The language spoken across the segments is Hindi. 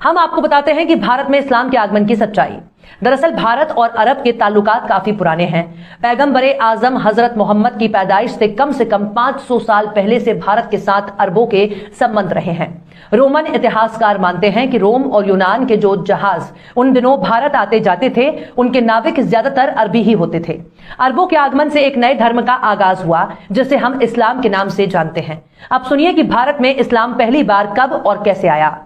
हम आपको बताते हैं कि भारत में इस्लाम के आगमन की सच्चाई। दरअसल भारत और अरब के ताल्लुकात काफी पुराने हैं। पैगंबरे आजम हजरत मोहम्मद की पैदाइश से कम 500 साल पहले से भारत के साथ अरबों के संबंध रहे हैं। रोमन इतिहासकार मानते हैं कि रोम और यूनान के जो जहाज उन दिनों भारत आते जाते थे, उनके नाविक ज्यादातर अरबी ही होते थे। अरबों के आगमन से एक नए धर्म का आगाज हुआ, जिसे हम इस्लाम के नाम से जानते हैं। अब सुनिए कि भारत में इस्लाम पहली बार कब और कैसे आया।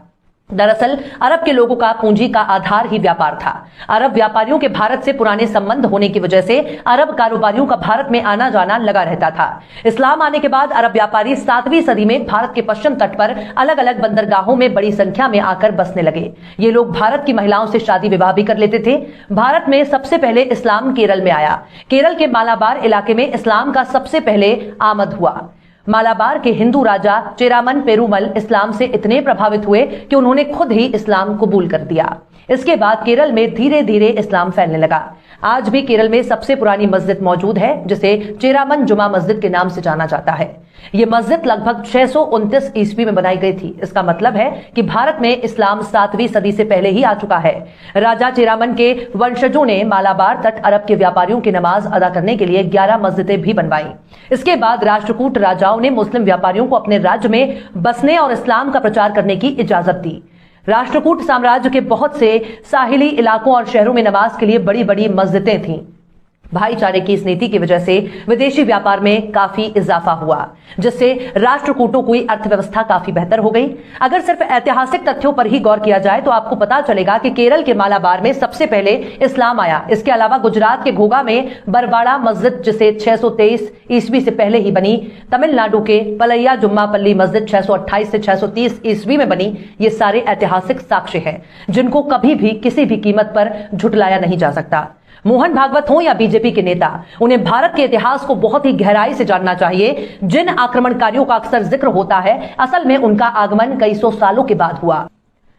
दरअसल अरब के लोगों का पूंजी का आधार ही व्यापार था। अरब व्यापारियों के भारत से पुराने संबंध होने की वजह से अरब कारोबारियों का भारत में आना जाना लगा रहता था। इस्लाम आने के बाद अरब व्यापारी 7वीं सदी में भारत के पश्चिम तट पर अलग अलग बंदरगाहों में बड़ी संख्या में आकर बसने लगे। ये लोग भारत की महिलाओं से शादी विवाह भी कर लेते थे। भारत में सबसे पहले इस्लाम केरल में आया। केरल के मालाबार इलाके में इस्लाम का सबसे पहले आमद हुआ। मालाबार के हिंदू राजा चेरामन पेरुमल इस्लाम से इतने प्रभावित हुए कि उन्होंने खुद ही इस्लाम कबूल कर दिया। इसके बाद केरल में धीरे धीरे इस्लाम फैलने लगा। आज भी केरल में सबसे पुरानी मस्जिद मौजूद है, जिसे चेरामन जुमा मस्जिद के नाम से जाना जाता है। यह मस्जिद लगभग 629 ईस्वी में बनाई गई थी। इसका मतलब है कि भारत में इस्लाम 7वीं सदी से पहले ही आ चुका है। राजा चेरामन के वंशजों ने मालाबार तट अरब के व्यापारियों की नमाज अदा करने के लिए 11 मस्जिदें भी बनवाई। इसके बाद राष्ट्रकूट राजाओं ने मुस्लिम व्यापारियों को अपने राज्य में बसने और इस्लाम का प्रचार करने की इजाजत दी। राष्ट्रकूट साम्राज्य के बहुत से साहिली इलाकों और शहरों में नमाज के लिए बड़ी बड़ी मस्जिदें थीं। भाईचारे की इस नीति की वजह से विदेशी व्यापार में काफी इजाफा हुआ, जिससे राष्ट्रकूटों की अर्थव्यवस्था काफी बेहतर हो गई। अगर सिर्फ ऐतिहासिक तथ्यों पर ही गौर किया जाए तो आपको पता चलेगा कि केरल के मालाबार में सबसे पहले इस्लाम आया। इसके अलावा गुजरात के घोघा में बरवाड़ा मस्जिद, जिसे 623 ईस्वी से पहले ही बनी, तमिलनाडु के पलैया जुम्मापल्ली मस्जिद 628 से 630 ईस्वी में बनी। ये सारे ऐतिहासिक साक्ष्य हैं जिनको कभी भी किसी भी कीमत पर झुटलाया नहीं जा सकता। मोहन भागवत हो या बीजेपी के नेता, उन्हें भारत के इतिहास को बहुत ही गहराई से जानना चाहिए। जिन आक्रमणकारियों का अक्सर जिक्र होता है, असल में उनका आगमन कई सौ सालों के बाद हुआ।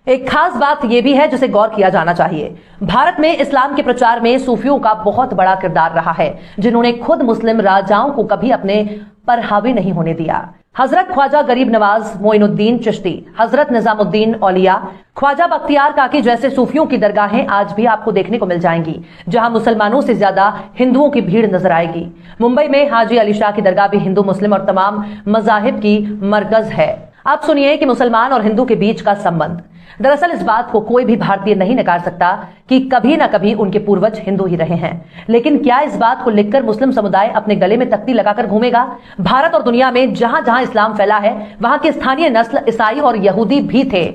एक खास बात यह भी है जिसे गौर किया जाना चाहिए। भारत में इस्लाम के प्रचार में सूफियों का बहुत बड़ा किरदार रहा है, जिन्होंने खुद मुस्लिम राजाओं को कभी अपने पर हावी नहीं होने दिया। हजरत ख्वाजा गरीब नवाज मोइनुद्दीन चिश्ती, हजरत निजामुद्दीन औलिया, ख्वाजा बख्तियार काकी जैसे सूफियों की दरगाहें आज भी आपको देखने को मिल जाएंगी, जहां मुसलमानों से ज्यादा हिंदुओं की भीड़ नजर आएगी। मुंबई में हाजी अली शाह की दरगाह भी हिंदू मुस्लिम और तमाम मजाहिब की मरकज है। अब सुनिए कि मुसलमान और हिंदू के बीच का संबंध। दरअसल इस बात को कोई भी भारतीय नहीं नकार सकता कि कभी न कभी उनके पूर्वज हिंदू ही रहे हैं। लेकिन क्या इस बात को लिखकर मुस्लिम समुदाय अपने गले में तख्ती लगाकर घूमेगा? भारत और दुनिया में जहां जहां इस्लाम फैला है, वहां की स्थानीय नस्ल ईसाई और यहूदी भी थे।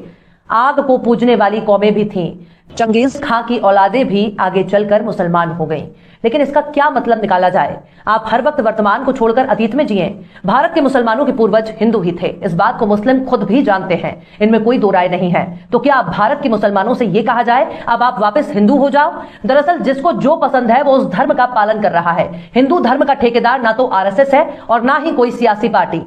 आग को पूजने वाली कौमें भी थीं। चंगेज खां की औलादें भी आगे चलकर मुसलमान हो गईं। लेकिन इसका क्या मतलब निकाला जाए? आप हर वक्त वर्तमान को छोड़कर अतीत में जिएं। भारत के मुसलमानों के पूर्वज हिंदू ही थे। इस बात को मुस्लिम खुद भी जानते हैं, इनमें कोई दो राय नहीं है। तो क्या अब भारत के मुसलमानों से यह कहा जाए अब आप वापस हिंदू हो जाओ? दरअसल जिसको जो पसंद है वो उस धर्म का पालन कर रहा है। हिंदू धर्म का ठेकेदार ना तो आरएसएस है और ना ही कोई सियासी पार्टी।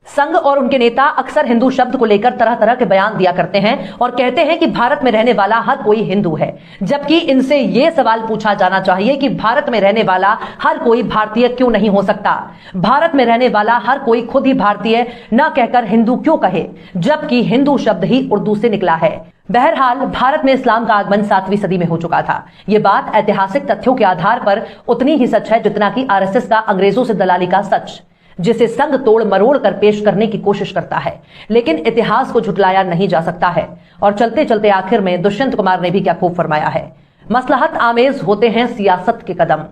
संघ और उनके नेता अक्सर हिंदू शब्द को लेकर तरह तरह के बयान दिया करते हैं और कहते हैं कि भारत में रहने वाला हर कोई हिंदू है, जबकि इनसे यह सवाल पूछा जाना चाहिए कि भारत में रहने वाला हर कोई भारतीय क्यों नहीं हो सकता? भारत में रहने वाला हर कोई खुद ही भारतीय न कहकर हिंदू क्यों कहे, जबकि हिंदू शब्द ही उर्दू से निकला है। बहरहाल भारत में इस्लाम का आगमन 7वीं सदी में हो चुका था। यह बात ऐतिहासिक तथ्यों के आधार पर उतनी ही सच है जितना कि आरएसएस का अंग्रेजों से दलाली का सच, जिसे संग तोड़ मरोड़ कर पेश करने की कोशिश करता है। लेकिन इतिहास को झुटलाया नहीं जा सकता है। और चलते चलते आखिर में दुष्यंत कुमार ने भी क्या खूब फरमाया है, मसलहत आमेज होते हैं सियासत के कदम,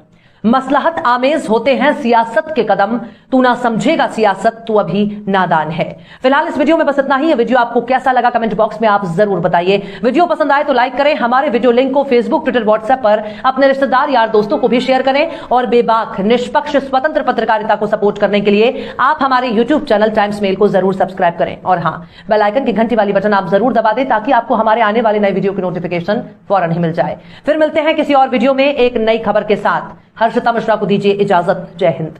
मसलहत आमेज होते हैं सियासत के कदम, तू ना समझेगा सियासत तू अभी नादान है। फिलहाल इस वीडियो में बस इतना ही। ये वीडियो आपको कैसा लगा कमेंट बॉक्स में आप जरूर बताइए। वीडियो पसंद आए तो लाइक करें। हमारे वीडियो लिंक को फेसबुक, ट्विटर, व्हाट्सएप पर अपने रिश्तेदार यार दोस्तों को भी शेयर करें। और बेबाक निष्पक्ष स्वतंत्र पत्रकारिता को सपोर्ट करने के लिए आप हमारे यूट्यूब चैनल टाइम्स मेल को जरूर सब्सक्राइब करें। और हाँ, बेल आइकन की घंटी वाली बटन आप जरूर दबा दें ताकि आपको हमारे आने वाले नए वीडियो की नोटिफिकेशन फौरन ही मिल जाए। फिर मिलते हैं किसी और वीडियो में एक नई खबर के साथ। हर्षिता मिश्रा को दीजिए इजाजत। जय हिंद।